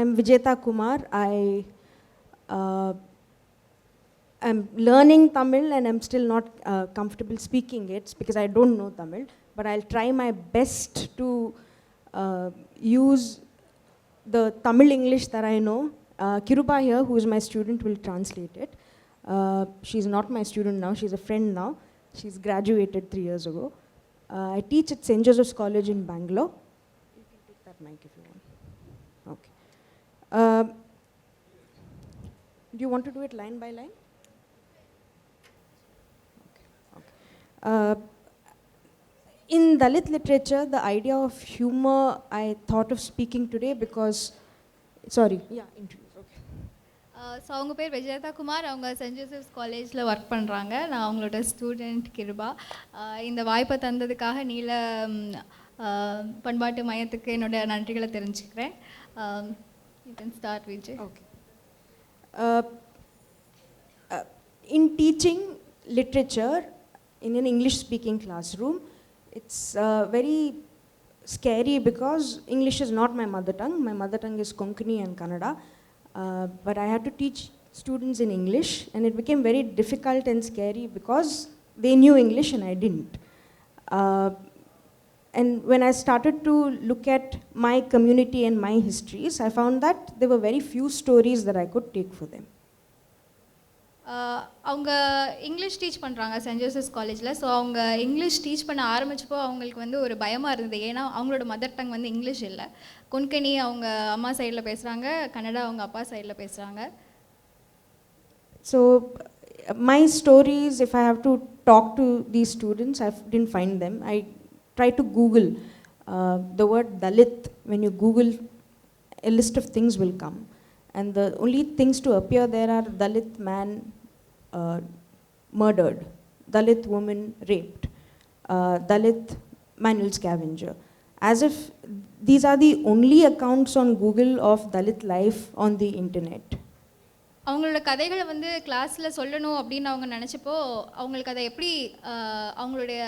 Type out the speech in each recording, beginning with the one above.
I'm Vijayeta Kumar. I'm learning Tamil and I'm still not comfortable speaking it because I don't know Tamil. But I'll try my best to use the Tamil English that I know. Kiruba here, who is my student, will translate it. She's not my student now, she's a friend now. She's graduated 3 years ago. I teach at St. Joseph's College in Bangalore. You can take that mic if you want. Okay. Do you want to do it line by line? Okay. In Dalit literature, the idea of humor, I thought of speaking today because, sorry, yeah, introduce. So அவங்க பேர் விஜயதா குமார். அவங்க send Joseph's காலேஜில் work பண்ணுறாங்க. நான் அவங்களோட student Kripa. இந்த வாய்ப்பை தந்ததுக்காக நீல பண்பாட்டு மையத்துக்கு என்னோட நன்றிகளை தெரிஞ்சுக்கிறேன். You can start Vijay. Okay. In teaching literature in an English-speaking classroom, it's very scary because English is not my mother tongue. My mother tongue is Konkani and Kannada. But I had to teach students in English, and it became very difficult and scary because they knew English and I didn't. And when I started to look at my community and my histories, I found that there were very few stories that I could take for them. அவங்க English teach பண்ணுறாங்க send Joseph's காலேஜில். So அவங்க English teach பண்ண ஆரம்பிச்சப்போ அவங்களுக்கு வந்து ஒரு பயமாக இருந்தது. ஏன்னா அவங்களோட மதர் டங் வந்து இங்கிலீஷ் இல்லை. கொன்கனி அவங்க அம்மா சைடில் பேசுகிறாங்க, கன்னடா அவங்க அப்பா சைடில் பேசுகிறாங்க. So my stories, if I have to talk to these students, I didn't find them. I tried to Google the word Dalit. When you Google, a list of things will come. And the only things to appear there are Dalit man murdered, Dalit woman raped, Dalit manual scavenger. As if these are the only accounts on Google of Dalit life on the internet. அவங்களோட கதைகளை வந்து கிளாஸில் சொல்லணும் அப்படின்னு அவங்க நினச்சப்போ அவங்களுக்கு அதை எப்படி அவங்களுடைய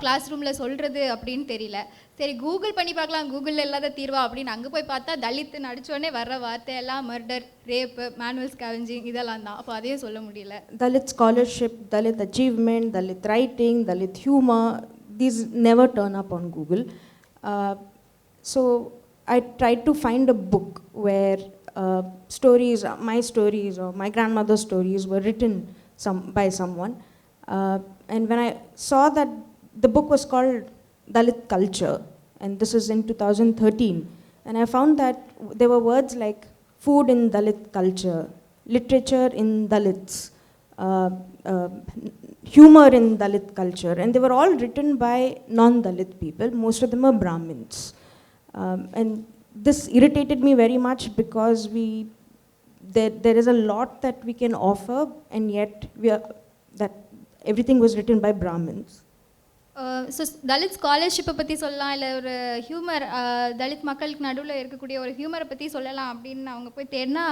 கிளாஸ் ரூமில் சொல்கிறது அப்படின்னு தெரியல. சரி கூகுள் பண்ணி பார்க்கலாம், கூகுளில் இல்லாத தீர்வா அப்படின்னு அங்கே போய் பார்த்தா தலித்து நடித்தோடனே வர்ற வார்த்தையெல்லாம் மர்டர், ரேப்பு, மேனுவல் ஸ்கேவெஞ்சிங் இதெல்லாம் தான். அப்போ அதையும் சொல்ல முடியல. Dalit scholarship, Dalit achievement, Dalit writing, Dalit humor, these never turn up on Google. So I tried to find a book where stories, my stories or my grandmother's stories were written by someone. And when I saw that the book was called Dalit Culture, and this is in 2013, and I found that there were words like food in Dalit culture, literature in Dalits, humor in Dalit culture, and they were all written by non-Dalit people. Most of them are Brahmins. And this irritated me very much because there is a lot that we can offer, and yet that everything was written by Brahmins. So Dalit ஸ்காலர்ஷிப்பை பற்றி சொல்லலாம், இல்லை ஒரு humour Dalit மக்களுக்கு நடுவில் இருக்கக்கூடிய ஒரு ஹியூமரை பற்றி சொல்லலாம் அப்படின்னு அவங்க போய் தேடினா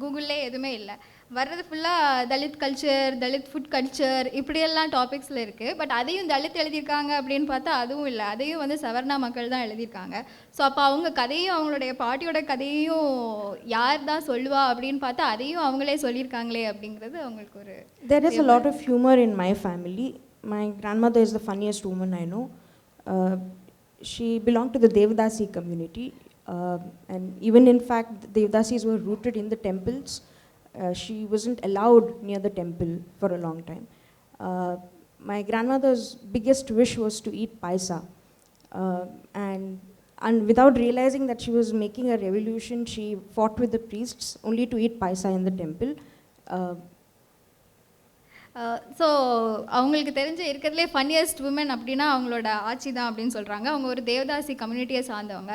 கூகுளிலே எதுவுமே இல்லை. வர்றது ஃபுல்லாக Dalit culture, Dalit food culture இப்படியெல்லாம் டாபிக்ஸில் இருக்குது. பட் அதையும் தலித் எழுதியிருக்காங்க அப்படின்னு பார்த்தா அதுவும் இல்லை. அதையும் வந்து சவர்ணா மக்கள் தான் எழுதியிருக்காங்க. ஸோ அப்போ அவங்க கதையும் அவங்களுடைய பாட்டியோட கதையும் யார் தான் சொல்லுவா அப்படின்னு பார்த்தா அதையும் அவங்களே சொல்லியிருக்காங்களே அப்படிங்கிறது அவங்களுக்கு ஒரு. There is a lot of humor in my family. My grandmother is the funniest woman I know. She belonged to the Devdasi community, and even in fact the Devdasis were rooted in the temples. She wasn't allowed near the temple for a long time. My grandmother's biggest wish was to eat paisa, and without realizing that she was making a revolution, she fought with the priests only to eat paisa in the temple. So அவங்களுக்கு தெரிஞ்ச இருக்கிறதுலே funniest woman அப்படின்னா அவங்களோட ஆட்சி தான் அப்படின்னு சொல்கிறாங்க. அவங்க ஒரு தேவதாசி கம்யூனிட்டியை சார்ந்தவங்க.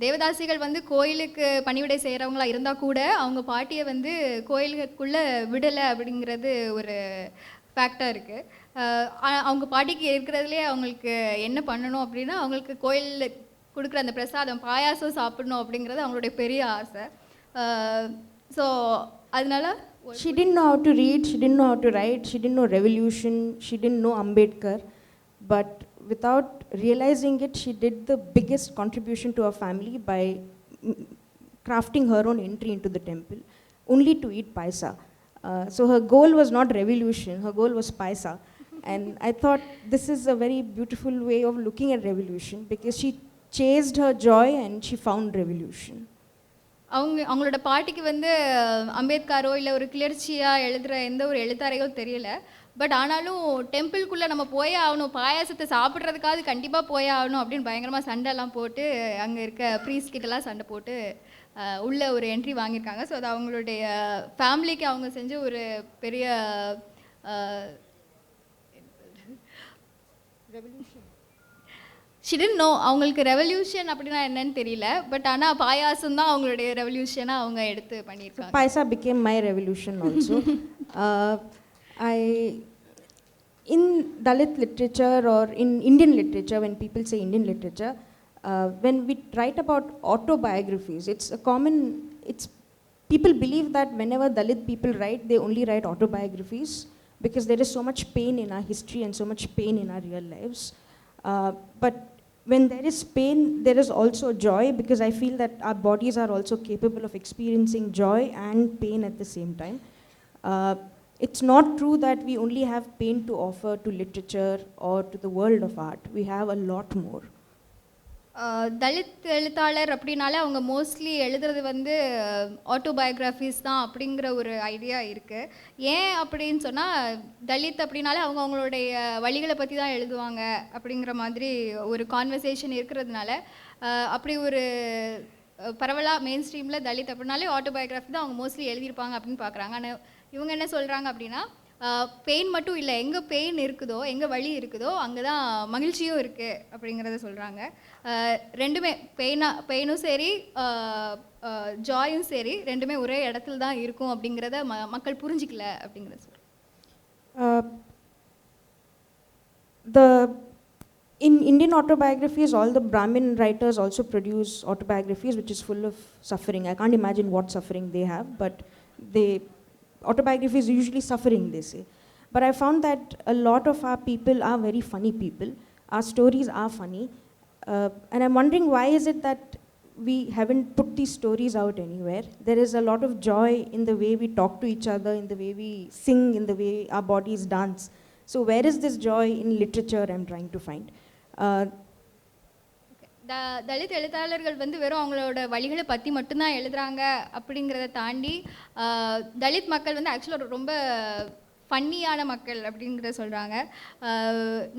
தேவதாசிகள் வந்து கோயிலுக்கு பணிவிடை செய்கிறவங்களா இருந்தால் கூட அவங்க பாட்டியை வந்து கோயிலுக்குள்ளே விடலை அப்படிங்கிறது ஒரு ஃபேக்டாக இருக்குது. அவங்க பாட்டிக்கு இருக்கிறதுலே அவங்களுக்கு என்ன பண்ணணும் அப்படின்னா அவங்களுக்கு கோயிலில் கொடுக்குற அந்த பிரசாதம் பாயாசம் சாப்பிடணும் அப்படிங்கிறது அவங்களுடைய பெரிய ஆசை. ஸோ அதனால she didn't know how to read, she didn't know how to write, she didn't know revolution, she didn't know Ambedkar, but without realizing it, she did the biggest contribution to her family by crafting her own entry into the temple, only to eat paisa. So her goal was not revolution, her goal was paisa. And I thought this is a very beautiful way of looking at revolution, because she chased her joy and she found revolution. அவங்களோட பாட்டிக்கு வந்து அம்பேத்கரோ இல்லை ஒரு கிளர்ச்சியாக எழுதுகிற எந்த ஒரு எழுத்தாரையோ தெரியல. But ஆனாலும் டெம்பிள்குள்ளே நம்ம போயே ஆகணும், பாயாசத்தை சாப்பிட்றதுக்காவது கண்டிப்பாக போயே ஆகணும் அப்படின்னு பயங்கரமாக சண்டைலாம் போட்டு அங்கே இருக்க ப்ரீஸ்ட் கிட்டலாம் சண்டை போட்டு உள்ள ஒரு என்ட்ரி வாங்கியிருக்காங்க. ஸோ அது அவங்களுடைய ஃபேமிலிக்கு அவங்க செஞ்ச ஒரு பெரிய ரெவல்யூஷன். ஷி டிட்ன்ட் நோ அவங்களுக்கு ரெவல்யூஷன் அப்படின்னா என்னன்னு தெரியல. பட் ஆனால் பாயாசம் தான் அவங்களுடைய ரெவல்யூஷனாக அவங்க எடுத்து பண்ணியிருக்காங்க. Paisa became my revolution also. In Dalit literature or in Indian literature, when people say Indian literature, when we write about autobiographies, people believe that whenever Dalit people write, they only write autobiographies, because there is so much pain in our history and so much pain in our real lives. But when there is pain, there is also joy, because I feel that our bodies are also capable of experiencing joy and pain at the same time. It's not true that we only have pain to offer to literature or to the world of art. We have a lot more. Dalit எழுத்தாளர் அப்படின்னாலே அவங்க mostly எழுதுறது வந்து autobiographies தான் அப்படிங்கிற ஒரு idea இருக்குது. ஏன் அப்படின்னு சொன்னால், தலித் அப்படின்னாலே அவங்க அவங்களுடைய வழிகளை பற்றி தான் எழுதுவாங்க அப்படிங்கிற மாதிரி ஒரு கான்வர்சேஷன் இருக்கிறதுனால, அப்படி ஒரு பரவலாக மெயின் ஸ்ட்ரீமில் தலித் அப்படின்னாலே ஆட்டோபயோகிராஃபி தான் அவங்க மோஸ்ட்லி எழுதியிருப்பாங்க அப்படின்னு பார்க்குறாங்க. ஆனால் இவங்க என்ன சொல்கிறாங்க அப்படின்னா, பெயின் மட்டும் இல்லை, எங்கே பெயின் இருக்குதோ, எங்கே வலி இருக்குதோ அங்கே தான் மகிழ்ச்சியும் இருக்குது அப்படிங்கிறத சொல்கிறாங்க. ரெண்டுமே பெயினும் சரி ஜாயும் சரி ரெண்டுமே ஒரே இடத்துல தான் இருக்கும் அப்படிங்கிறத மக்கள் புரிஞ்சிக்கல அப்படிங்கிறத சொல்கிறேன். In Indian autobiographies, all the Brahmin writers also produce autobiographies which is full of suffering. I can't imagine what suffering they have, but autobiography is usually suffering, they say. But I found that a lot of our people are very funny people. Our stories are funny. And I'm wondering, why is it that we haven't put these stories out anywhere? There is a lot of joy in the way we talk to each other, in the way we sing, in the way our bodies dance. So where is this joy in literature I'm trying to find? Dalit எழுத்தாளர்கள் வந்து வெறும் அவங்களோட வழிகளை பற்றி மட்டும்தான் எழுதுகிறாங்க அப்படிங்கிறத தாண்டி, தலித் மக்கள் வந்து ஆக்சுவலாக ரொம்ப ஃபன்னியான மக்கள் அப்படிங்கிறத சொல்கிறாங்க.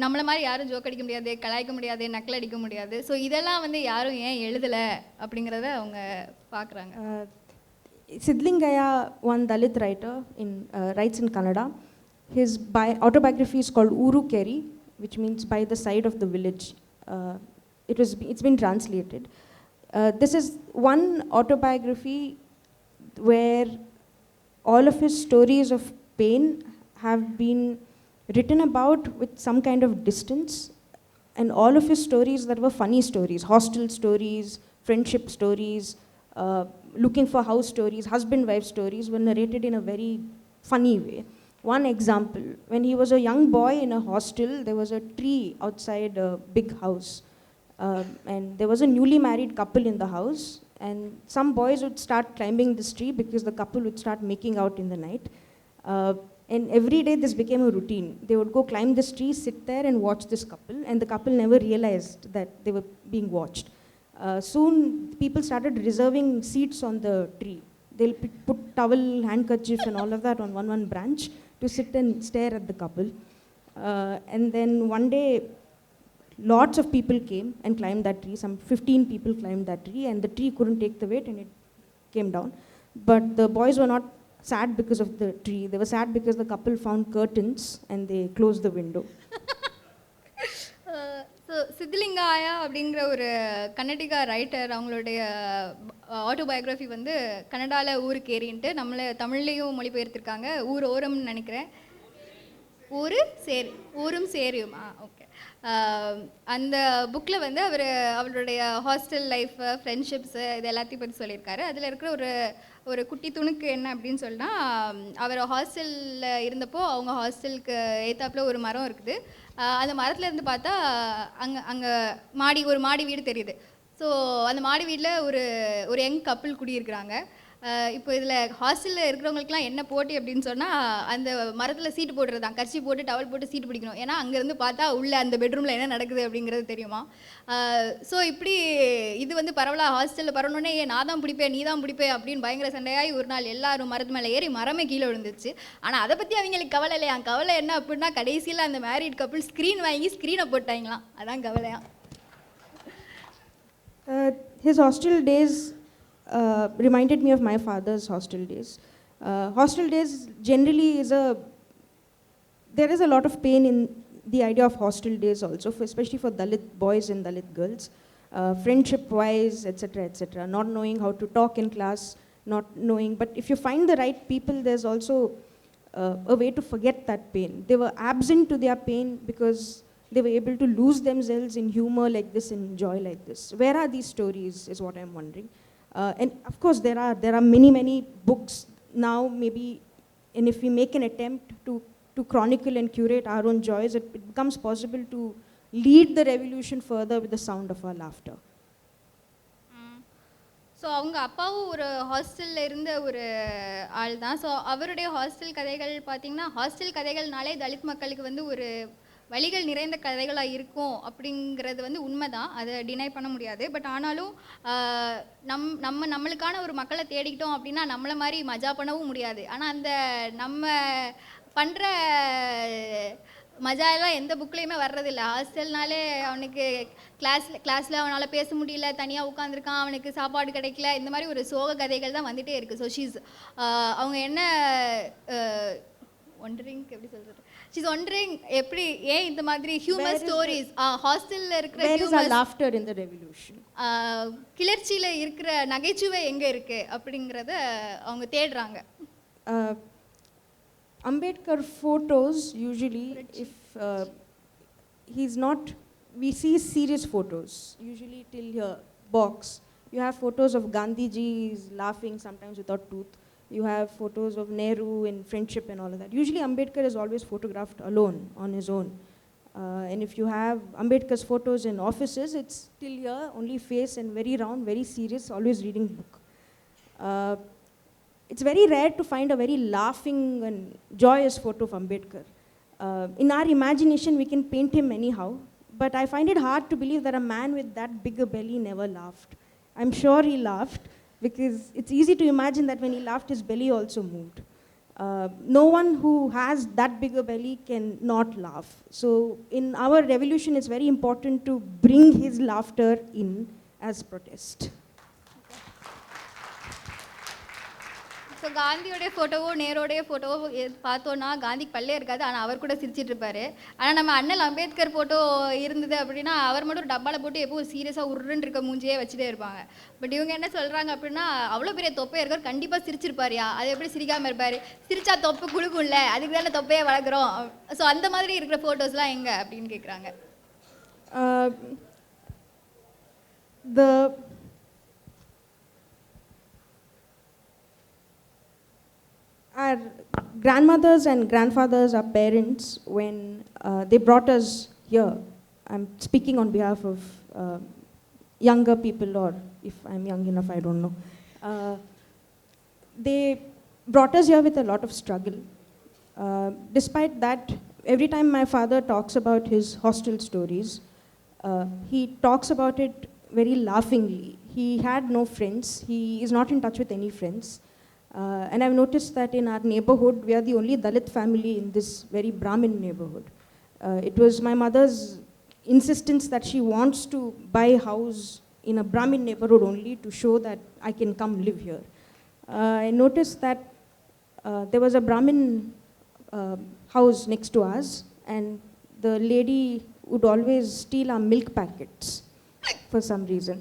நம்மளை மாதிரி யாரும் ஜோக் அடிக்க முடியாது, கலாய்க்க முடியாது, நக்கல் அடிக்க முடியாது. ஸோ இதெல்லாம் வந்து யாரும் ஏன் எழுதலை அப்படிங்கிறத அவங்க பார்க்குறாங்க. Sidlingaya, one Dalit writer, writes in Kannada. His autobiography is called Uru Keri, which means by the side of the village. It's been translated. This is one autobiography where all of his stories of pain have been written about with some kind of distance, and all of his stories that were funny stories, hostel stories, friendship stories, looking for house stories, husband-wife stories, were narrated in a very funny way. One example, when he was a young boy in a hostel, there was a tree outside a big house. And there was a newly married couple in the house, and some boys would start climbing this tree because the couple would start making out in the night. And every day this became a routine. They would go climb this tree, sit there and watch this couple, and the couple never realized that they were being watched. Soon people started reserving seats on the tree. They'll put towel, handkerchief and all of that on one branch to sit and stare at the couple. And then one day, lots of people came and climbed that tree. Some 15 people climbed that tree, and the tree couldn't take the weight and it came down. But the boys were not sad because of the tree. They were sad because the couple found curtains and they closed the window. So Siddalingaiah அப்படிங்கிற ஒரு Kannadiga writer, அவங்களுடைய autobiography வந்து கன்னடாவில் ஊரு கேரின்ட்டு நம்மளை தமிழ்லேயும் மொழிபெயர்த்திருக்காங்க. ஊர் ஓரம்னு நினைக்கிறேன். ஊரும் சேரியும். ஓகே. அந்த புக்கில் வந்து அவருடைய ஹாஸ்டல் லைஃபு, ஃப்ரெண்ட்ஷிப்ஸு, இது எல்லாத்தையும் பற்றி சொல்லியிருக்காரு. அதில் இருக்கிற ஒரு குட்டி துணுக்கு என்ன அப்படின்னு சொன்னால், அவர் ஹாஸ்டலில் இருந்தப்போ அவங்க ஹாஸ்டலுக்கு ஏத்தாப்பில் ஒரு மரம் இருக்குது. அந்த மரத்தில் இருந்து பார்த்தா அங்கே ஒரு மாடி வீடு தெரியுது. ஸோ ஸோ அந்த மாடி வீட்டில் ஒரு ஒரு யங் கப்பிள் குடியிருக்கிறாங்க. இப்போ இதில் ஹாஸ்டலில் இருக்கிறவங்களுக்குலாம் என்ன போட்டி அப்படின்னு சொன்னால், அந்த மரத்தில் சீட்டு போட்டுருதான், கர்ச்சி போட்டு டவல் போட்டு சீட்டு பிடிக்கணும். ஏன்னா அங்கேருந்து பார்த்தா உள்ள அந்த பெட்ரூமில் என்ன நடக்குது அப்படிங்கிறது தெரியுமா. ஸோ இப்படி இது வந்து பரவலாக ஹாஸ்டலில் பரவணுன்னே நான் தான் பிடிப்பேன், நீ தான் பிடிப்பேன் அப்படின்னு பயங்கர சண்டையாகி ஒரு நாள் எல்லாரும் மரத்து மேலே ஏறி மரமே கீழே விழுந்துச்சு. ஆனால் அதை பற்றி அவங்களுக்கு கவலை இல்லையா. கவலை என்ன அப்படின்னா, கடைசியில் அந்த மேரிட் கப்பிள் ஸ்க்ரீன் வாங்கி ஸ்க்ரீனை போட்டாங்களாம். அதான் கவலையா. His hostel days reminded me of my father's hostel days. Hostel days generally there is a lot of pain in the idea of hostel days also, especially for Dalit boys and Dalit girls, friendship wise, etc., etc., not knowing how to talk in class, not knowing, but if you find the right people, there's also a way to forget that pain. They were absent to their pain because they were able to lose themselves in humor like this, in joy like this. Where are these stories is what I'm wondering. And of course there are many books now, maybe, and if we make an attempt to chronicle and curate our own joys, it becomes possible to lead the revolution further with the sound of our laughter. So அவங்க அப்பாவும் ஒரு ஹாஸ்டலில் இருந்த ஒரு ஆள் தான். So அவருடைய hostel கதைகள் பார்த்திங்கன்னா, ஹாஸ்டல் கதைகள்னாலே தலித் மக்களுக்கு வந்து ஒரு வழிகள் நிறைந்த கதைகளாக இருக்கும் அப்படிங்கிறது வந்து உண்மை தான், அதை டினை பண்ண முடியாது. பட் ஆனாலும் நம்மளுக்கான ஒரு மக்களை தேடிக்கிட்டோம் அப்படின்னா நம்மளை மாதிரி மஜா பண்ணவும் முடியாது. ஆனால் அந்த நம்ம பண்ணுற மஜாலாம் எந்த புக்லேயுமே வர்றதில்லை. ஹாஸ்டல்னாலே அவனுக்கு கிளாஸில் அவனால் பேச முடியல, தனியாக உட்காந்துருக்கான், அவனுக்கு சாப்பாடு கிடைக்கல, இந்த மாதிரி ஒரு சோக கதைகள் தான் வந்துகிட்டே இருக்குது. ஸோ அவங்க என்ன ஒண்டரிங் எப்படி சொல்கிறது, ஷீஸ் ஒண்டரிங் எப்படி ஏன் இந்த மாதிரி ஹியூமர் ஸ்டோரிஸ் ஹாஸ்டலில் இருக்கிற லாஃப்டர் இன் தி ரெவல்யூஷன், கிளர்ச்சியில் இருக்கிற நகைச்சுவை எங்கே இருக்குது அப்படிங்கிறத அவங்க தேடுறாங்க. Ambedkar photos usually, if he's not, we see serious photos usually till here, box. You have photos of Gandhiji is laughing sometimes without tooth. You have photos of Nehru in friendship and all of that. Usually Ambedkar is always photographed alone on his own. And if you have Ambedkar's photos in offices, it's till here, only face and very round, very serious, always reading book. It's very rare to find a very laughing and joyous photo of Ambedkar. In our imagination, we can paint him anyhow, but I find it hard to believe that a man with that big a belly never laughed. I'm sure he laughed, because it's easy to imagine that when he laughed, his belly also moved. No one who has that big a belly can not laugh. So in our revolution, it's very important to bring his laughter in as protest. So காந்தியோடைய ஃபோட்டோவோ நேரோடைய ஃபோட்டோவோ பார்த்தோன்னா காந்திக்கு பல்லே இருக்காது, ஆனால் அவர் கூட சிரிச்சிட்டு இருப்பார். ஆனால் நம்ம அண்ணல் அம்பேத்கர் ஃபோட்டோ இருந்தது அப்படின்னா அவர் மட்டும் டப்பாவில் போட்டு எப்போ சீரியஸாக உருன்னு இருக்க மூஞ்சியே வச்சுட்டே இருப்பாங்க. பட் இவங்க என்ன சொல்கிறாங்க அப்படின்னா, அவ்வளோ பெரிய தொப்பை இருக்கார், கண்டிப்பாக சிரிச்சிருப்பாரியா, அது எப்படி சிரிக்காமல் இருப்பார், சிரிச்சா தொப்பை குழுக்கும்ல, அதுக்கு தானே தொப்பையை வளர்க்குறோம். ஸோ அந்த மாதிரி இருக்கிற ஃபோட்டோஸ்லாம் எங்கே அப்படின்னு கேட்குறாங்க. Our grandmothers and grandfathers are parents when they brought us here. I'm speaking on behalf of younger people, or if I'm young enough, I don't know. They brought us here with a lot of struggle. Despite that, every time my father talks about his hostel stories, he talks about it very laughingly. He had no friends. He is not in touch with any friends. And I've noticed that in our neighborhood, we are the only Dalit family in this very Brahmin neighborhood. It was my mother's insistence that she wants to buy a house in a Brahmin neighborhood only to show that I can come live here. I noticed that there was a Brahmin house next to us, and the lady would always steal our milk packets for some reason.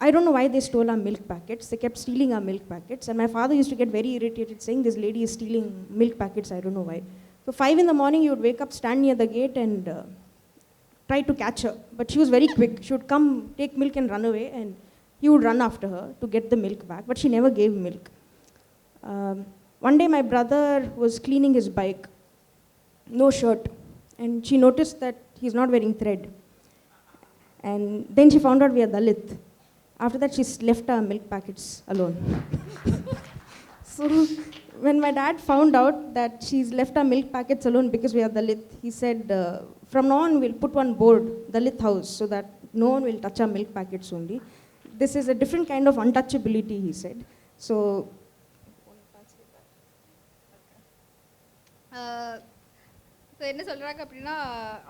I don't know why they stole our milk packets. They kept stealing our milk packets. And my father used to get very irritated saying, this lady is stealing milk packets, I don't know why. So 5 in the morning, he would wake up, stand near the gate and try to catch her. But she was very quick. She would come, take milk and run away. And he would run after her to get the milk back. But she never gave milk. One day, my brother was cleaning his bike. No shirt. And she noticed that he's not wearing thread. And then she found out we are Dalit. After that, she left our milk packets alone. So when my dad found out that she's left our milk packets alone because we are Dalit, he said, from now on we'll put one board, Dalit house, so that no one will touch our milk packets only. This is a different kind of untouchability, he said. So, so என்ன சொல்கிறாங்க அப்படின்னா,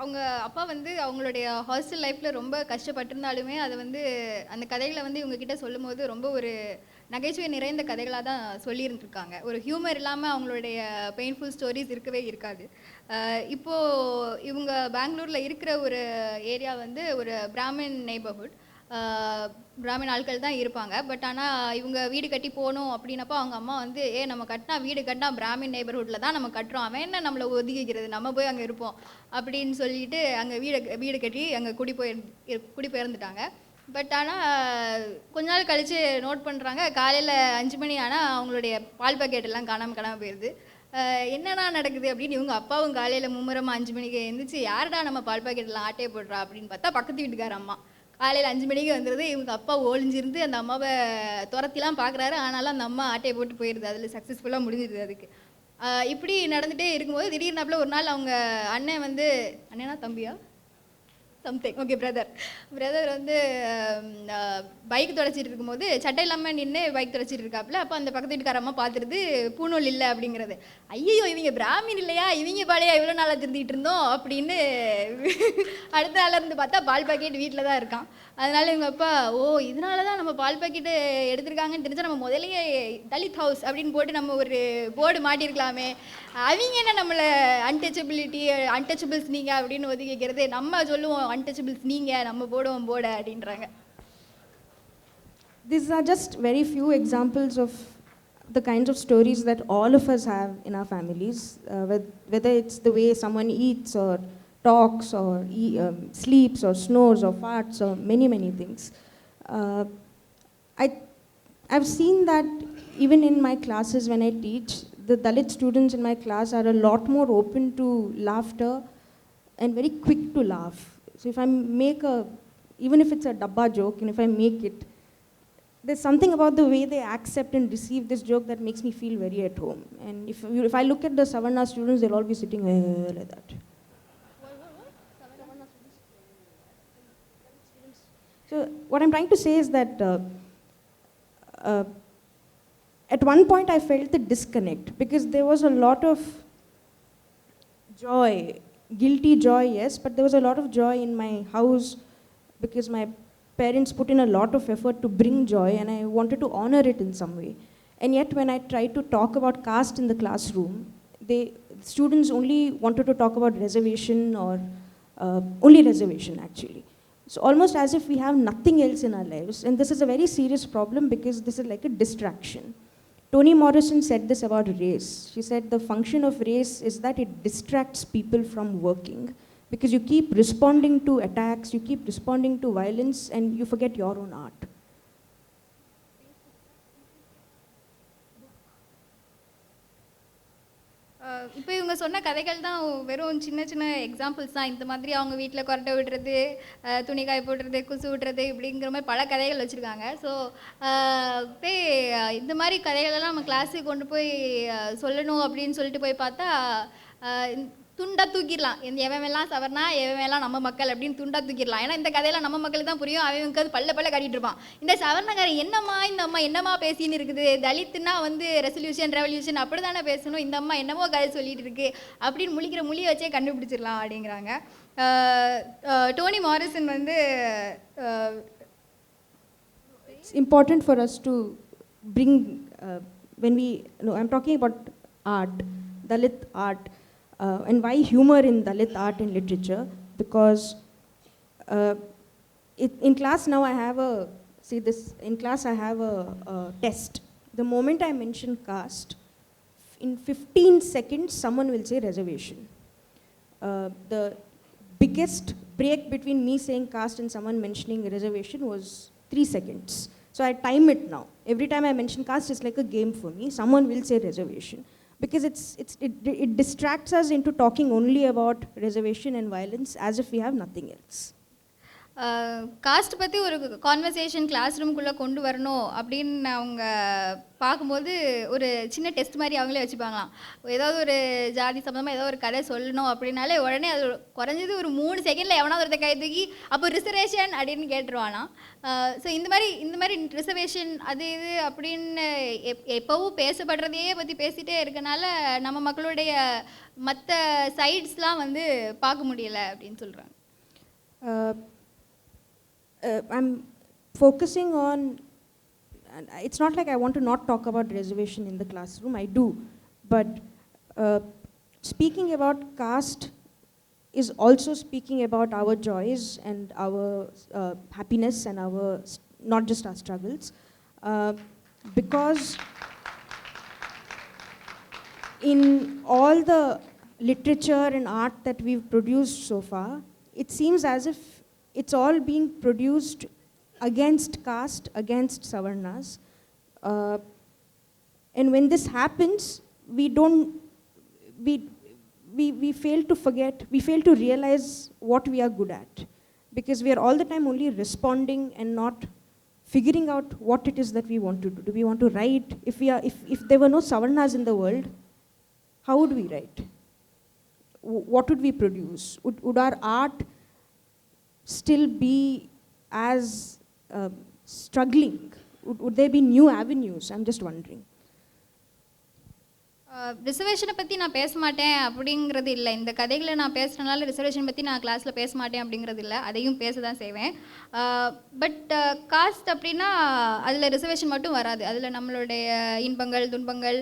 அவங்க அப்பா வந்து அவங்களுடைய hostel லைஃப்பில் ரொம்ப கஷ்டப்பட்டிருந்தாலுமே அதை வந்து அந்த கதைகளை வந்து இவங்கக்கிட்ட சொல்லும் போது ரொம்ப ஒரு நகைச்சுவை நிறைந்த கதைகளாக தான் சொல்லியிருந்துருக்காங்க. ஒரு ஹியூமர் இல்லாமல் அவங்களுடைய பெயின்ஃபுல் ஸ்டோரிஸ் இருக்கவே இருக்காது. இப்போது இவங்க பெங்களூரில் இருக்கிற ஒரு ஏரியா வந்து ஒரு பிராமின் நெய்பர்ஹுட். பிராமின் ஆட்கள் தான் இருப்பாங்க. பட் ஆனால் இவங்க வீடு கட்டி போகணும் அப்படின்னப்போ அவங்க அம்மா வந்து நம்ம கட்டினா வீடு கட்டினா பிராமின் நெய்பர்ஹுட்டில் தான் நம்ம கட்டுறோம், அவன் என்ன நம்மளை ஒதுக்கிக்கிறது, நம்ம போய் அங்கே இருப்போம் அப்படின்னு சொல்லிட்டு அங்கே வீடு கட்டி அங்கே குடிபெயர்ந்துட்டாங்க. பட் ஆனால் கொஞ்ச நாள் கழித்து நோட் பண்ணுறாங்க, காலையில் 5 மணி ஆனால் அவங்களுடைய பால் பாக்கெட் எல்லாம் காணாமல் போயிடுது. என்னென்னா நடக்குது அப்படின்னு இவங்க அப்பாவும் காலையில் மும்முரமாக 5 மணிக்கு எழுந்திரிச்சு, யாருடா நம்ம பால் பாக்கெட்டெல்லாம் ஆட்டையை போடுறா அப்படின்னு பார்த்தா பக்கத்து வீட்டுக்கார அம்மா. காலையில் 5 மணிக்கு வந்துடுது. இவங்க அப்பா ஒளிஞ்சிருந்து அந்த அம்மாவை துரத்திலாம் பார்க்குறாரு, ஆனாலும் அந்த அம்மா ஆட்டையை போட்டு போயிடுது. அதில் சக்ஸஸ்ஃபுல்லாக முடிஞ்சிடுது. அதுக்கு இப்படி நடந்துகிட்டே இருக்கும்போது திடீர்னாப்பில் ஒரு நாள் அவங்க அண்ணன் வந்து, அண்ணனா தம்பியா சம்திங், ஓகே, பிரதர் வந்து பைக் துடைச்சிட்டு இருக்கும்போது சட்டை இல்லாமல் நின்று பைக் துடைச்சிட்டு இருக்காப்புல. அப்போ அந்த பக்கத்து வீட்டுக்காரம்மா பார்த்துருது பூநூல் இல்லை அப்படிங்கிறது. ஐயோ இவங்க பிராமின் இல்லையா, இவங்க பாலையா இவ்வளோ நாளாக திருந்திட்டு இருந்தோம் அப்படின்னு அடுத்த நாளில் இருந்து பார்த்தா பால் பாக்கெட் வீட்டில் தான் இருக்கான். அதனால இவங்க அப்பா, இதனால தான் நம்ம பால் பாக்கெட்டு எடுத்திருக்காங்கன்னு தெரிஞ்சால் நம்ம முதலையே தலித் ஹவுஸ் அப்படின்னு போட்டு நம்ம ஒரு போர்டு மாட்டியிருக்கலாமே, அவங்க என்ன நம்மளை அன்டச்சபிள்ஸ் நீங்கள் அப்படின்னு ஒதுக்கிக்கிறது, நம்ம சொல்லுவோம் அன்டச்சபிள்ஸ் நீங்கள், நம்ம போடுவோம் போர்டை அப்படின்றாங்க. These are just very few examples of the kinds of stories that all of us have in our families, whether it's the way someone eats or talks or sleeps or snores or farts or many things. I've seen that even in my classes when I teach, the Dalit students in my class are a lot more open to laughter and very quick to laugh. So if I make even if it's a dabba joke, and if I make it, there's something about the way they accept and receive this joke that makes me feel very at home. And if I look at the Savarna students, they'll all be sitting like that. So what I'm trying to say is that at one point I felt the disconnect, because there was a lot of joy, guilty joy, yes, but there was a lot of joy in my house because my parents put in a lot of effort to bring joy, and I wanted to honor it in some way. And yet when I tried to talk about caste in the classroom, students only wanted to talk about reservation or only reservation actually. So almost as if we have nothing else in our lives. And this is a very serious problem because this is like a distraction. Toni Morrison said this about race. She said the function of race is that it distracts people from working, because you keep responding to attacks, you keep responding to violence, and you forget your own art. இப்போ இவங்க சொன்ன கதைகள் தான் வெறும் சின்ன examples தான். இந்த மாதிரி அவங்க வீட்டில் கொரட்டை விடுறது, துணி காய போடுறது, குசு விடுறது, இப்படிங்கிற மாதிரி பல கதைகள் வச்சுருக்காங்க. ஸோ இந்த மாதிரி கதைகளெல்லாம் நம்ம கிளாஸுக்கு கொண்டு போய் சொல்லணும் அப்படின்னு சொல்லிட்டு போய் பார்த்தா துண்டா தூக்கிடலாம். எவன்லாம் சவர்னா எவன்லாம் நம்ம மக்கள் அப்படின்னு துண்டா தூக்கிடலாம். ஏன்னா இந்த கதையெல்லாம் நம்ம மக்களுக்கு தான் புரியும், அவனுக்கு அது பல்ல காட்டிகிட்டு இருப்பான். இந்த சவர்ணக்காரன் என்னம்மா இந்த அம்மா என்னம்மா பேசின்னு இருக்குது, தலித்துனா வந்து ரெவல்யூஷன் அப்படி தானே பேசணும், இந்த அம்மா என்னமோ கதை சொல்லிட்டு இருக்கு அப்படின்னு முழிக்கிற மொழியை வச்சே கண்டுபிடிச்சிடலாம் அப்படிங்கிறாங்க. டோனி மாரிசன் வந்து it's important for us to bring I'm talking about art, Dalit art. And why humor in Dalit art and literature? Because in class now I have a test. The moment I mention caste, in 15 seconds someone will say reservation. The biggest break between me saying caste and someone mentioning reservation was 3 seconds. So I time it now. Every time I mention caste, it's like a game for me. Someone will say reservation. Because it distracts us into talking only about reservation and violence as if we have nothing else. Cost பற்றி ஒரு conversation class ரூம்குள்ளே கொண்டு வரணும் அப்படின்னு அவங்க பார்க்கும்போது ஒரு சின்ன டெஸ்ட் மாதிரி அவங்களே வச்சுப்பாங்களாம். ஏதாவது ஒரு ஜாதி சம்மந்தமாக ஏதோ ஒரு கதை சொல்லணும் அப்படின்னாலே உடனே அது குறைஞ்சது ஒரு 3 செகண்டில் எவனாவது ஒருத்த கை தூக்கி அப்போ ரிசர்வேஷன் அப்படின்னு கேட்டுருவானா. ஸோ இந்த மாதிரி ரிசர்வேஷன் அது இது அப்படின்னு எப்போவும் பேசப்படுறதையே பற்றி பேசிகிட்டே இருக்கனால நம்ம மக்களுடைய மற்ற சைட்ஸ்லாம் வந்து பார்க்க முடியலை அப்படின்னு சொல்கிறாங்க. I'm focusing on, it's not like I want to not talk about reservation in the classroom, I do, but speaking about caste is also speaking about our joys and our happiness and our, not just our struggles, because in all the literature and art that we've produced so far, it seems as if it's all being produced against caste, against Savarnas. And when this happens, we fail to forget, we fail to realize what we are good at. Because we are all the time only responding and not figuring out what it is that we want to do. Do we want to write? If there were no Savarnas in the world, how would we write? What would we produce? Would our art still be as struggling? Would there be new avenues? I'm just wondering. ரிசர்வேஷனை பற்றி நான் பேச மாட்டேன் அப்படிங்கிறது இல்லை. இந்த கதைகளை நான் பேசுகிறனால reservation பற்றி நான் கிளாஸில் பேச மாட்டேன் அப்படிங்கிறது இல்லை, அதையும் பேச தான் செய்வேன். பட் காஸ்ட் அப்படின்னா அதில் ரிசர்வேஷன் மட்டும் வராது, அதில் நம்மளுடைய இன்பங்கள் துன்பங்கள்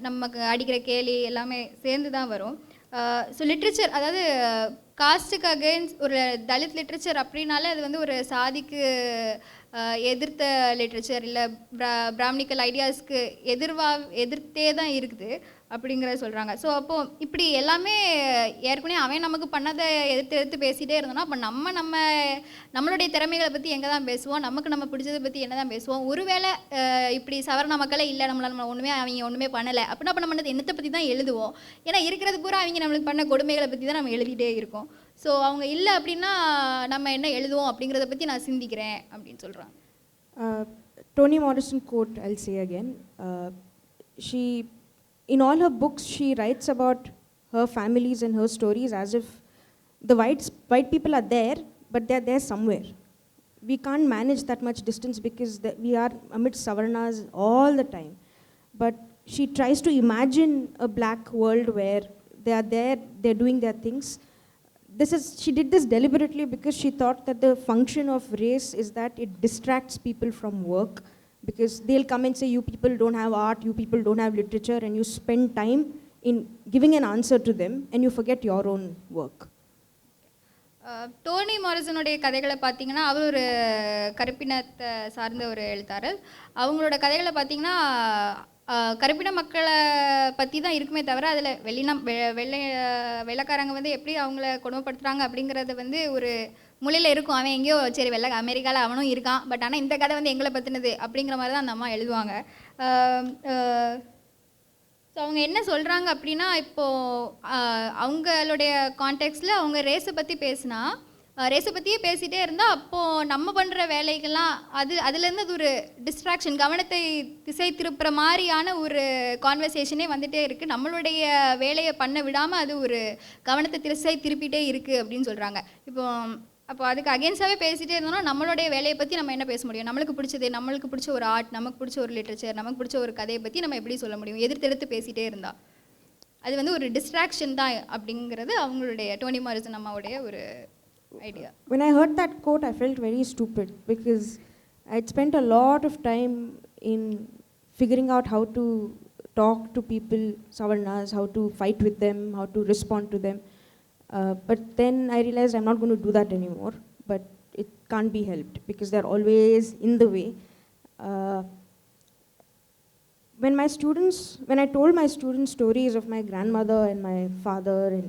நமக்கு அடிக்கிற கேலி எல்லாமே சேர்ந்து தான் வரும். ஸோ லிட்ரேச்சர், அதாவது காஸ்ட்டுக்கு அகெயின்ஸ்ட் ஒரு தலித் லிட்ரேச்சர் அப்படின்னாலே அது வந்து ஒரு சாதிக்கு எதிர்த்த லிட்ரேச்சர், இல்லை பிராமணிக்கல் ஐடியாஸ்க்கு எதிர்த்தே தான் இருக்குது அப்படிங்கிறத சொல்கிறாங்க. ஸோ அப்போது இப்படி எல்லாமே ஏற்கனவே அவன் நமக்கு பண்ணதை எதிர்த்து பேசிகிட்டே இருந்தோம்னா அப்போ நம்மளுடைய திறமைகளை பற்றி எங்கே தான் பேசுவோம், நம்ம பிடிச்சதை பற்றி என்ன தான் பேசுவோம். ஒருவேளை இப்படி சவரண மக்களே இல்லை, நம்ம ஒன்றுமே பண்ணலை அப்படின்னா அப்போ நம்ம என்னத்தை பற்றி தான் எழுதுவோம். ஏன்னா இருக்கிறது பூரா அவங்க நம்மளுக்கு பண்ண கொடுமைகளை பற்றி தான் நம்ம எழுதிட்டே இருக்கோம். ஸோ அவங்க இல்லை அப்படின்னா நம்ம என்ன எழுதுவோம் அப்படிங்கிறத பற்றி நான் சிந்திக்கிறேன் அப்படின்னு சொல்கிறாங்க. Toni Morrison quote I'll say again. In all her books, she writes about her families and her stories as if the white people are there, but they're there somewhere. We can't manage that much distance because we are amidst Savarnas all the time. But she tries to imagine a black world where they are there, they're doing their things. She did this deliberately because she thought that the function of race is that it distracts people from work. Because they'll come and say, you people don't have art, you people don't have literature, and you spend time in giving an answer to them, and you forget your own work. Dhoni மாரிசனுடைய கதைகளை பார்த்தீங்கன்னா அவர் ஒரு கருப்பினத்தை சார்ந்த ஒரு எழுத்தாளர். அவங்களோட கதைகளை பார்த்தீங்கன்னா கருப்பின மக்களை பற்றி தான் இருக்குமே தவிர அதில் வெள்ளைக்காரங்க வந்து எப்படி அவங்கள கொடுமைப்படுத்துகிறாங்க அப்படிங்கிறது வந்து ஒரு மூலையில் இருக்கும். அவன் எங்கேயோ சரி அமெரிக்காவில் அவனும் இருக்கான், பட் ஆனால் இந்த கதை வந்து எங்களை பற்றினது அப்படிங்கிற மாதிரி தான் அந்த அம்மா எழுதுவாங்க. ஸோ அவங்க என்ன சொல்கிறாங்க அப்படின்னா, இப்போது அவங்களுடைய கான்டெக்ஸ்டில் அவங்க ரேஸை பற்றியே பேசிகிட்டே இருந்தால் அப்போது நம்ம பண்ணுற வேலைகள்லாம் அதுலேருந்து அது ஒரு டிஸ்ட்ராக்ஷன், கவனத்தை திசை திருப்புற மாதிரியான ஒரு கான்வர்சேஷனே வந்துகிட்டே இருக்குது. நம்மளுடைய வேலையை பண்ண விடாமல் அது ஒரு கவனத்தை திசை திருப்பிகிட்டே இருக்குது அப்படின்னு சொல்கிறாங்க. அப்போ அதுக்கு அகேன்ஸ்டாகவே பேசிகிட்டே இருந்தோம்னா நம்மளுடைய வேலையை பற்றி நம்ம என்ன பேச முடியும்? நம்மளுக்கு பிடிச்ச ஒரு ஆர்ட், நமக்கு பிடிச்ச ஒரு லிட்ரேச்சர், நமக்கு பிடிச்ச ஒரு கதையை பற்றி நம்ம எப்படி சொல்ல முடியும்? எதிர்த்து பேசிகிட்டே இருந்தால் அது வந்து ஒரு டிஸ்ட்ராக்ஷன் தான் அப்படிங்கிறது அவங்களுடைய டோனி மாரிசன் அம்மாவுடைய ஒரு idea. When I heard that quote, I felt very stupid because I'd spent a lot of time in figuring out how to talk to people, Savarnas, how to fight with them, how to respond to them. But then I realized I'm not going to do that anymore. But it can't be helped because they're always in the way. When I told my students stories of my grandmother and my father and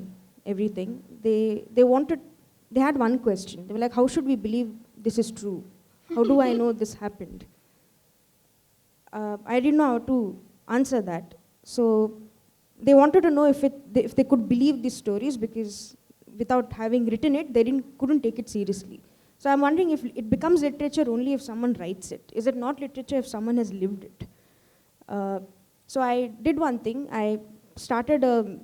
everything, they had one question. They were like, how should we believe this is true? How do I know this happened? I didn't know how to answer that. So they wanted to know if they could believe these stories because without having written it, they couldn't take it seriously. So I'm wondering if it becomes literature only if someone writes it. Is it not literature if someone has lived it? So I did one thing. I started an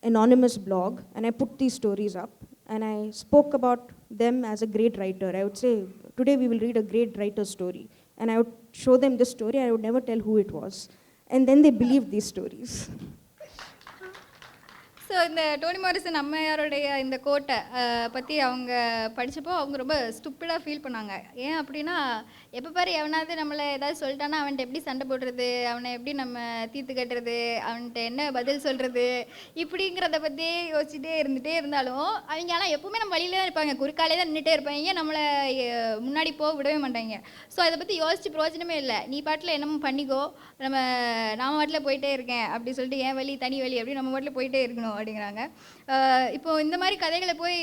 anonymous blog and I put these stories up and I spoke about them as a great writer. I would say, today we will read a great writer's story. And I would show them this story. I would never tell who it was. And then they believed these stories. So இந்த Dhoni Morrison அம்மையாருடைய இந்த கோட்டை பற்றி அவங்க படித்தப்போ அவங்க ரொம்ப ஸ்டூப்பிடாக feel பண்ணாங்க. ஏன் அப்படின்னா, எப்போ பாரு எவனாவது நம்மளை ஏதாவது சொல்லிட்டானா அவன்கிட்ட எப்படி சண்டை போடுறது, அவனை எப்படி நம்ம தீர்த்து கட்டுறது, அவன்கிட்ட என்ன பதில் சொல்கிறது, இப்படிங்கிறத பற்றியே யோசிச்சுட்டே இருந்துகிட்டே இருந்தாலும் அவங்க ஆனால் எப்பவுமே நம்ம வழியிலே தான் இருப்பாங்க, குறுக்காலே தான் நின்றுட்டே இருப்பாங்க, நம்மளை முன்னாடி போக விடவே மாட்டாங்க. ஸோ அதை பற்றி யோசிச்சு பிரயோஜனமே இல்லை. நீ பாட்டில் என்னமோ பண்ணிக்கோ, நான் பாட்டில் போயிட்டே இருக்கேன் அப்படி சொல்லிட்டு என் வழி தனி வழி அப்படி நம்ம பாட்டில் போயிட்டே இருக்கணும் அப்படிங்கிறாங்க. இப்போது இந்த மாதிரி கதைகளை போய்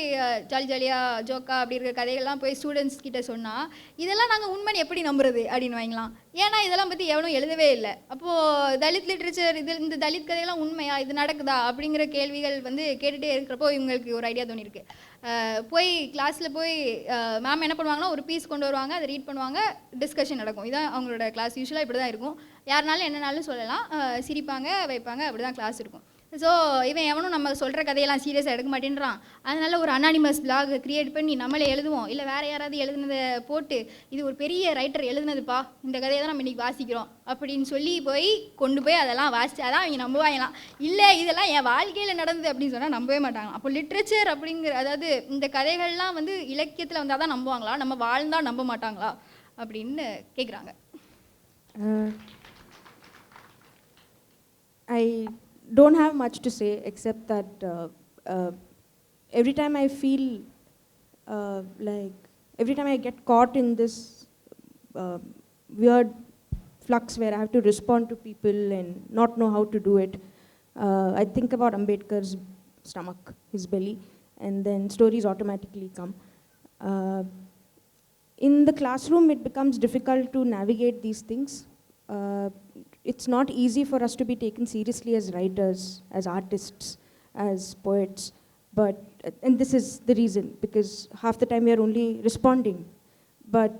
ஜாலி ஜாலியாக ஜோக்கா அப்படி இருக்கிற கதைகள்லாம் போய் ஸ்டூடெண்ட்ஸ் கிட்ட சொன்னால் இதெல்லாம் நாங்கள் உண்மை எப்படி நம்புறது அப்படின்னு வாங்கலாம். ஏன்னா இதெல்லாம் பற்றி எவனும் எழுதவே இல்லை. அப்போது தலித் லிட்ரேச்சர் இந்த தலித் கதைகள்லாம் உண்மையா, இது நடக்குதா அப்படிங்கிற கேள்விகள் கேட்டுகிட்டே இருக்கிறப்போ இவங்களுக்கு ஒரு ஐடியா தோணியிருக்கு. போய் கிளாஸில் போய் மேம் என்ன பண்ணுவாங்கன்னா ஒரு பீஸ் கொண்டு வருவாங்க, அதை ரீட் பண்ணுவாங்க, டிஸ்கஷன் நடக்கும். இதான் அவங்களோட கிளாஸ் யூஸ்வலாக இப்படி தான் இருக்கும். யாருனாலும் என்னன்னாலும் சொல்லலாம், சிரிப்பாங்க வைப்பாங்க, அப்படி தான் கிளாஸ் இருக்கும். ஸோ இவன் எவனும் நம்ம சொல்கிற கதையெல்லாம் சீரியஸாக எடுக்க மாட்டேன்றான். அதனால் ஒரு அனானிமஸ் பிளாக் க்ரியேட் பண்ணி நம்மளே எழுதுவோம், இல்லை வேறு யாராவது எழுதுனதை போட்டு இது ஒரு பெரிய ரைட்டர் எழுதுனதுப்பா, இந்த கதையை தான் நம்ம இன்றைக்கி வாசிக்கிறோம் அப்படின்னு சொல்லி போய் கொண்டு போய் அதெல்லாம் வாசித்தாதான் அவங்க நம்புவாங்களாம். இல்லை இதெல்லாம் என் வாழ்க்கையில் நடந்தது அப்படின்னு சொன்னால் நம்பவே மாட்டாங்களாம். அப்போ லிட்ரேச்சர் அப்படிங்கிற, அதாவது இந்த கதைகள்லாம் இலக்கியத்தில் வந்தால் தான் நம்புவாங்களா, நம்ம வாழ்ந்தால் நம்ப மாட்டாங்களா அப்படின்னு கேட்குறாங்க. I don't have much to say except that every time I feel every time I get caught in this weird flux where I have to respond to people and not know how to do it, I think about Ambedkar's stomach, his belly, and then stories automatically come. In the classroom it becomes difficult to navigate these things. It's not easy for us to be taken seriously as writers, as artists, as poets, and this is the reason, because half the time we are only responding. But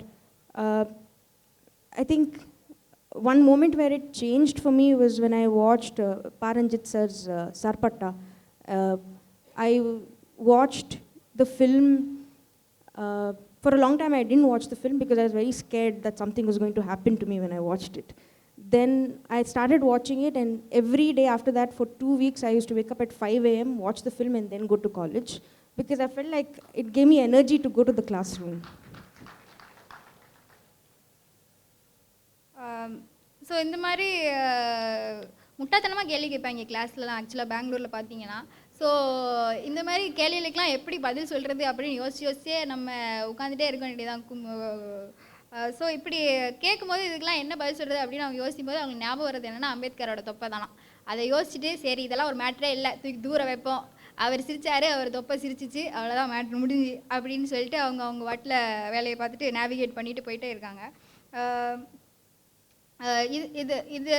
I think one moment where it changed for me was when I watched Paranjit sir's Sarpatta. I watched the film. For a long time I didn't watch the film because I was very scared that something was going to happen to me when I watched it. Then I started watching it, and every day after that for 2 weeks I used to wake up at 5 a.m., watch the film and then go to college, because I felt like it gave me energy to go to the classroom. So இந்த மாதிரி முட்டாத்தனமாக கேள்வி கேட்பாங்க கிளாஸ்லலாம். ஆக்சுவலாக பெங்களூரில் பார்த்தீங்கன்னா, so இந்த மாதிரி கேள்விகளுக்கெலாம் எப்படி பதில் சொல்கிறது அப்படின்னு யோசிச்சே நம்ம உட்காந்துட்டே இருக்க வேண்டியதான். ஸோ இப்படி கேட்கும்போது இதுக்கெலாம் என்ன பதில் சொல்கிறது அப்படின்னு அவங்க யோசிக்கும் போது அவங்க ஞாபகம் வர்றது என்னென்னா அம்பேத்கரோட தொப்பை தானா. அதை யோசிச்சுட்டு சரி இதெல்லாம் ஒரு மேட்ரே இல்லை, தூக்கி தூர வைப்போம், அவர் சிரித்தார், அவர் தொப்பை சிரிச்சிச்சு, அவ்வளோதான் மேட்ரு முடிஞ்சு அப்படின்னு சொல்லிட்டு அவங்க வாட்டில் வேலையை பார்த்துட்டு நேவிகேட் பண்ணிட்டு போயிட்டே இருக்காங்க. இது இது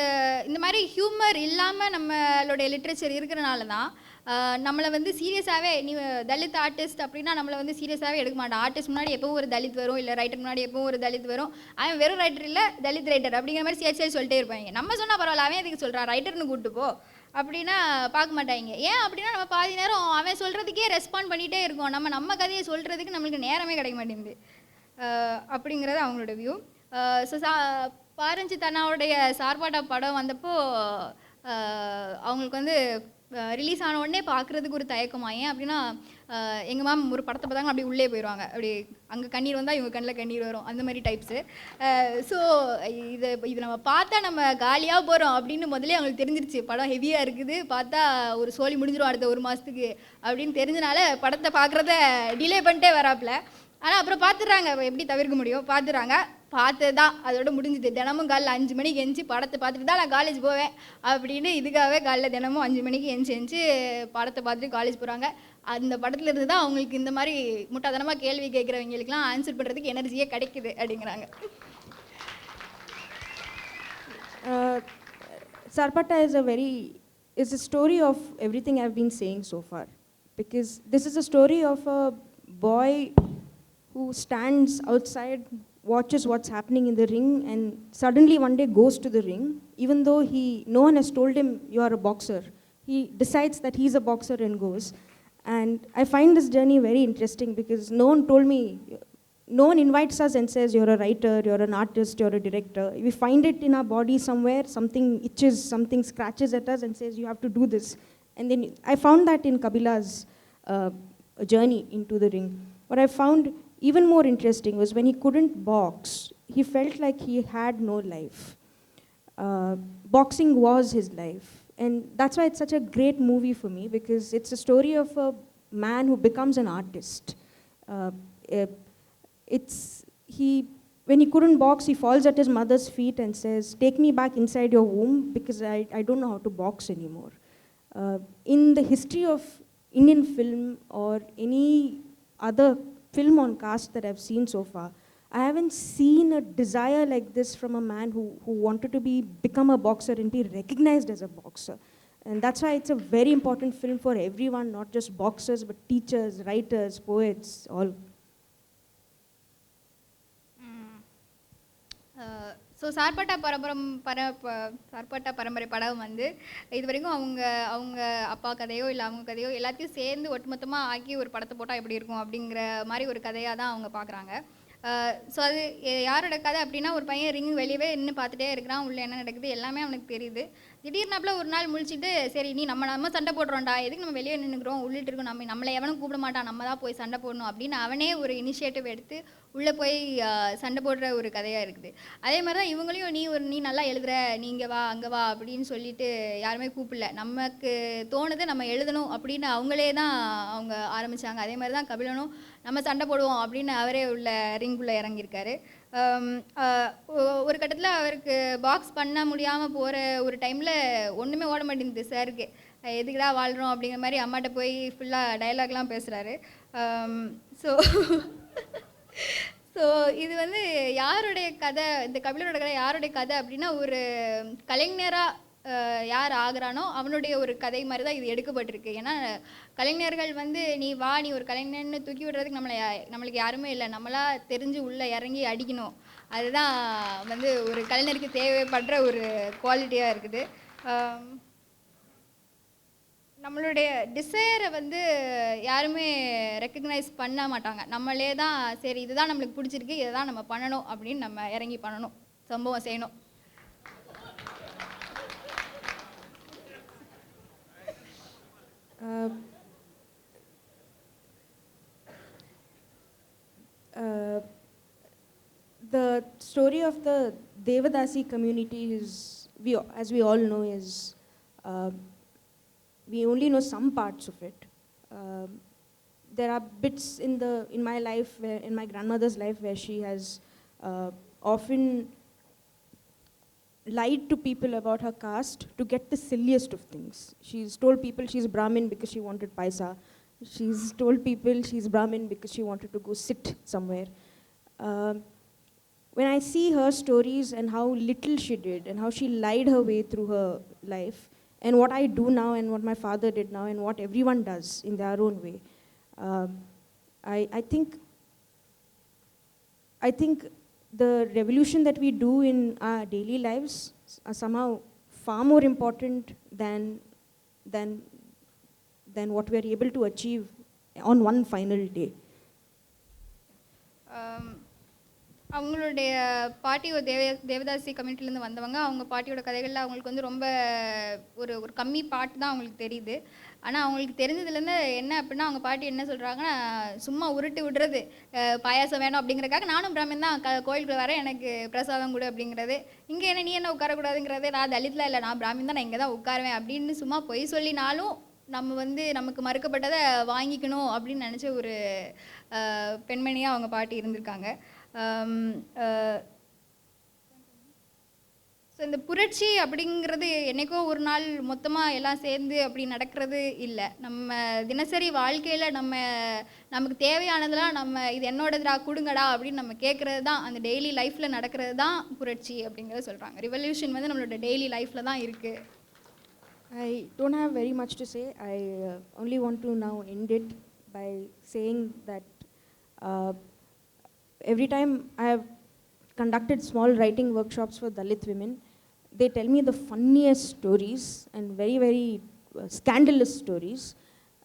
இந்த மாதிரி ஹியூமர் இல்லாமல் நம்மளுடைய லிட்ரேச்சர் இருக்கிறனால தான் நம்மளை சீரியஸாகவே, நீ தலித் ஆர்டிஸ்ட் அப்படின்னா நம்மளை சீரியஸாகவே எடுக்க மாட்டான். ஆர்டிஸ்ட் முன்னாடி எப்பவும் ஒரு தலித் வரும், இல்லை ரைட்டர் முன்னாடி எப்பவும் ஒரு தலித் வரும். அவன் வெறும் ரைட்டர் இல்லை தலித் ரைட்டர் அப்படிங்கிற மாதிரி சேர்த்து சொல்லிட்டே இருப்பாங்க. நம்ம சொன்னால் பரவாயில்ல, அவன் எதுக்கு சொல்கிறான், ரைட்டர்னு கூப்பிட்டு போ அப்படின்னா பார்க்க மாட்டாங்க. ஏன் அப்படின்னா நம்ம பாதி நேரம் அவன் சொல்கிறதுக்கே ரெஸ்பாண்ட் பண்ணிகிட்டே இருக்கோம், நம்ம கதையை சொல்கிறதுக்கு நம்மளுக்கு நேரமே கிடைக்க மாட்டேங்குது அப்படிங்கிறது அவங்களோட வியூ. ஸோ பாரஞ்சித் அண்ணாவுடைய சார்பாட்டா படம் வந்தப்போ அவங்களுக்கு ரிலீஸ் ஆன உடனே பார்க்குறதுக்கு ஒரு தயக்கமா. ஏன் அப்படின்னா எங்கள் மேம் ஒரு படத்தை பார்த்தாங்க அப்படி உள்ளே போயிடுவாங்க, அப்படி அங்கே கண்ணீர் வந்தால் இவங்க கண்ணில் கண்ணீர் வரும், அந்த மாதிரி டைப்ஸு. ஸோ இது நம்ம பார்த்தா நம்ம காலியாக போகிறோம் அப்படின்னு முதலே அவங்களுக்கு தெரிஞ்சிருச்சு. படம் ஹெவியாக இருக்குது, பார்த்தா ஒரு சோழி முடிஞ்சிடும் அடுத்த 1 மாதத்துக்கு அப்படின்னு தெரிஞ்சனால படத்தை பார்க்குறத டிலே பண்ணிட்டே வராப்பில். ஆனால் அப்புறம் பார்த்துடுறாங்க, எப்படி தவிர்க்க முடியும், பார்த்துறாங்க. பார்த்து தான் அதோட முடிஞ்சுது. தினமும் காலைல 5 மணிக்கு எந்திச்சு படத்தை பார்த்துட்டு தான் நான் காலேஜ் போவேன் அப்படின்னு இதுக்காகவே காலைல தினமும் 5 மணிக்கு எந்திச்சு படத்தை பார்த்துட்டு காலேஜ் போகிறாங்க. அந்த படத்தில் இருந்து தான் அவங்களுக்கு இந்த மாதிரி முட்டாதனமாக கேள்வி கேட்குறவங்களுக்குலாம் ஆன்சர் பண்ணுறதுக்கு எனர்ஜியே கிடைக்குது அப்படிங்கிறாங்க. Sarpatta is a story of everything I've been saying so far, because this is a story of a boy who stands outside, watches what's happening in the ring, and suddenly one day goes to the ring, even though no one has told him you are a boxer. He decides that he's a boxer and goes. And I find this journey very interesting because no one told me, no one invites us and says, you're a writer, you're an artist, you're a director. We find it in our body somewhere, something itches, something scratches at us and says, you have to do this. And then I found that in Kabila's journey into the ring. What I found even more interesting was when he couldn't box, he felt like he had no life. Boxing was his life. And that's why it's such a great movie for me, because it's a story of a man who becomes an artist. When he couldn't box, he falls at his mother's feet and says, take me back inside your womb because I don't know how to box anymore. In the history of Indian film or any other film on caste that I've seen so far, I haven't seen a desire like this from a man who wanted to become a boxer and be recognized as a boxer. And that's why it's a very important film for everyone, not just boxers, but teachers, writers, poets, all. So Sarpatta பரம்பரை படம் வந்து இது வரைக்கும் அவங்க அப்பா கதையோ இல்லை அவங்க கதையோ எல்லாத்தையும் சேர்ந்து ஒட்டுமொத்தமாக ஆக்கி ஒரு படத்தை போட்டால் எப்படி இருக்கும் அப்படிங்கிற மாதிரி ஒரு கதையாக தான் அவங்க பார்க்குறாங்க. ஸோ அது யாரோட கதை அப்படின்னா, ஒரு பையன் ரிங் வெளியவே நின்று பார்த்துட்டே இருக்கிறான், உள்ளே என்ன நடக்குது எல்லாமே அவனுக்கு தெரியுது. திடீர்னாப்பில் ஒரு நாள் முழிச்சிட்டு, சரி நீ நம்ம சண்டை போடுறோம்டா, எதுக்கு நம்ம வெளியே நின்றுக்கிறோம், உள்ளிட்டு இருக்கோம், நம்மளை எவனும் கூப்பிட மாட்டான், நம்ம தான் போய் சண்டை போடணும் அப்படின்னு அவனே ஒரு இனிஷியேட்டிவ் எடுத்து உள்ளே போய் சண்டை போடுற ஒரு கதையாக இருக்குது. அதே மாதிரி தான் இவங்களையும் நீ நல்லா எழுதுற, நீ இங்கே வா அங்கே வா அப்படின்னு சொல்லிட்டு யாருமே கூப்பிடல, நமக்கு தோணுது நம்ம எழுதணும் அப்படின்னு அவங்களே தான் அவங்க ஆரம்பித்தாங்க. அதே மாதிரி தான் கபிலனும் நம்ம சண்டை போடுவோம் அப்படின்னு அவரே உள்ள ரிங்குள்ளே இறங்கியிருக்காரு. ஒரு கட்டத்தில் அவருக்கு பாக்ஸ் பண்ண முடியாமல் போகிற ஒரு டைமில் ஒன்றுமே ஓட மாட்டேங்குது சாருக்கு, எதுக்குடா வாழ்கிறோம் அப்படிங்கிற மாதிரி அம்மாட்ட போய் ஃபுல்லாக டயலாக்லாம் பேசுகிறாரு. ஸோ இது வந்து யாருடைய கதை, இந்த கபிலனோட கதை யாருடைய கதை அப்படின்னா, ஒரு கலைஞராக யார் ஆகிறானோ அவனுடைய ஒரு கதை மாதிரி தான் இது எடுக்கப்பட்டிருக்கு. ஏன்னா கலைஞர்கள் வந்து நீ ஒரு கலைஞர்னு தூக்கி விடுறதுக்கு நம்மளுக்கு யாருமே இல்லை, நம்மளா தெரிஞ்சு உள்ளே இறங்கி அடிக்கணும், அதுதான் வந்து ஒரு கலைஞருக்கு தேவைப்படுற ஒரு குவாலிட்டியாக இருக்குது. நம்மளுடைய டிசைரை வந்து யாருமே ரெக்கக்னைஸ் பண்ண மாட்டாங்க, நம்மளே தான் சரி இதுதான் நம்மளுக்கு பிடிச்சிருக்கு, இதை தான் நம்ம பண்ணணும் அப்படின்னு நம்ம இறங்கி பண்ணணும், சம்பவம் செய்யணும். The story of the Devadasi community is, as we all know, we only know some parts of it. There are bits in my life, in my grandmother's life, where she has often lied to people about her caste to get the silliest of things. She's told people she's Brahmin because she wanted paisa. She's told people she's Brahmin because she wanted to go sit somewhere. When I see her stories and how little she did and how she lied her way through her life, and what I do now and what my father did now and what everyone does in their own way, I think the revolution that we do in our daily lives are somehow far more important than what we are able to achieve on one final day. அவங்களுடைய பாட்டி ஒரு தேவதாசி கம்யூனிட்டிலேருந்து வந்தவங்க. அவங்க பாட்டியோட கதைகளில் அவங்களுக்கு வந்து ரொம்ப ஒரு கம்மி பாட்டு தான் அவங்களுக்கு தெரியுது. ஆனால் அவங்களுக்கு தெரிஞ்சதுலேருந்து என்ன அப்படின்னா, அவங்க பாட்டி என்ன சொல்கிறாங்கன்னா, சும்மா உருட்டு விடுறது, பாயாசம் வேணும் அப்படிங்கிறக்காக நானும் பிராமின் தான் கோயிலுக்கு வரேன், எனக்கு பிரசாதம் கொடு அப்படிங்கிறது. இங்கே என்ன நீ என்ன உட்காரக்கூடாதுங்கிறது, நான் தலித்தில் இல்லை, நான் பிராமின் தான், நான் இங்கே தான் உட்காருவேன் அப்படின்னு சும்மா பொய் சொல்லினாலும் நம்ம வந்து நமக்கு மறுக்கப்பட்டதை வாங்கிக்கணும் அப்படின்னு நினச்ச ஒரு பெண்மணியாக அவங்க பாட்டி இருந்திருக்காங்க. ஸோ இந்த புரட்சி அப்படிங்கிறது என்றைக்கோ ஒரு நாள் மொத்தமாக எல்லாம் சேர்ந்து அப்படி நடக்கிறது இல்லை. நம்ம தினசரி வாழ்க்கையில் நமக்கு தேவையானதெல்லாம் நம்ம இது என்னோடதுடா கொடுங்கடா அப்படின்னு நம்ம கேட்குறது தான், அந்த டெய்லி லைஃப்பில் நடக்கிறது தான் புரட்சி அப்படிங்கிறத சொல்கிறாங்க. ரிவல்யூஷன் வந்து நம்மளோட டெய்லி லைஃப்பில் தான் இருக்குது. I don't have very much to say. I only want to now end it by saying that every time I have conducted small writing workshops for Dalit women, they tell me the funniest stories and very, very scandalous stories.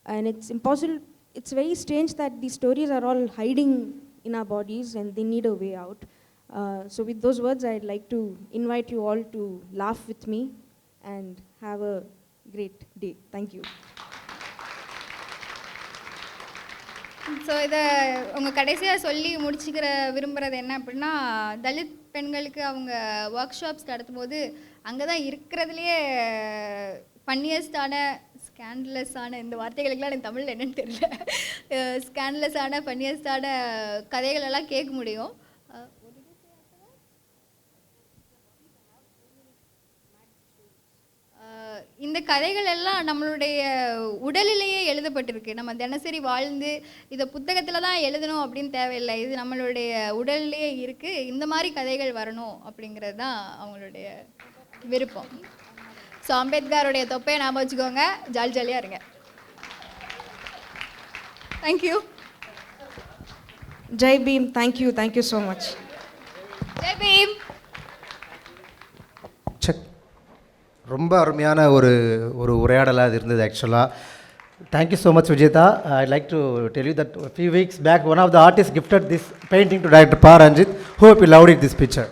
And it's very strange that these stories are all hiding in our bodies and they need a way out. So with those words, I'd like to invite you all to laugh with me and have a great day. Thank you. So இதை உங்கள் கடைசியாக சொல்லி முடிச்சுக்கிற விரும்புகிறது என்ன அப்படின்னா, தலித் பெண்களுக்கு அவங்க work shops நடத்தும்போது அங்கே தான் இருக்கிறதுலையே ஃபன்னியஸ்டான ஸ்கேண்டலஸான, இந்த வார்த்தைகளுக்கெல்லாம் எனக்கு தமிழில் என்னென்னு தெரியல, ஸ்கேண்டலஸான ஃபன்னியஸ்டான கதைகளெல்லாம் கேட்க முடியும். இந்த கதைகள் எல்லாம் நம்மளுடைய உடலிலேயே எழுதப்பட்டிருக்கு. நம்ம தினசரி வாழ்ந்து இதை புத்தகத்தில் தான் எழுதணும் அப்படின்னு தேவையில்லை, இது நம்மளுடைய உடல்லையே இருக்குது. இந்த மாதிரி கதைகள் வரணும் அப்படிங்கிறது தான் அவங்களுடைய விருப்பம். ஸோ அம்பேத்கருடைய தொப்பையை ஞாபகம் வச்சுக்கோங்க, ஜாலி ஜாலியாக இருங்க. Thank you. Jai Bhim. Thank you so much. Jai Bhim. Check. ரொம்ப அருமையான ஒரு உரையாடலாக அது இருந்தது ஆக்சுவலாக. Thank you so much Vijetha. I like to tell you that few weeks back one of the artist gifted this painting to director Pa Ranjith. Hope you loved it this picture.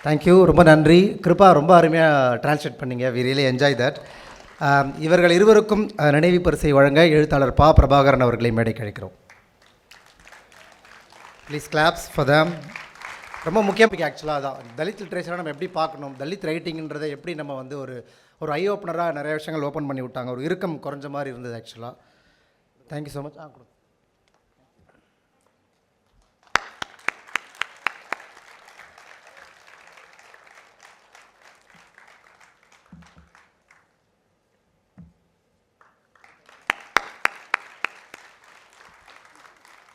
Thank you, ரொம்ப நன்றி. கிருபா ரொம்ப அருமையாக டிரான்ஸ்லேட் பண்ணிங்க. We really enjoy that. இவர்கள் இருவருக்கும் நினைவு பரிசை வழங்க எழுத்தாளர் பா பிரபாகரன் அவர்களை மேடைக்கு அழைக்கிறோம். Please claps for them. ரொம்ப முக்கியம் ஆக்சுவலாக தான் தலித் லிட்ரேச்சரை நம்ம எப்படி பார்க்கணும், தலித் ரைட்டிங்கிறதை எப்படி நம்ம வந்து ஒரு ஐ ஓப்பனராக நிறைய விஷயங்கள் ஓப்பன் பண்ணி விட்டாங்க. ஒரு இறுக்கம் குறைஞ்ச மாதிரி இருந்தது ஆக்சுவலாக. Thank you so much.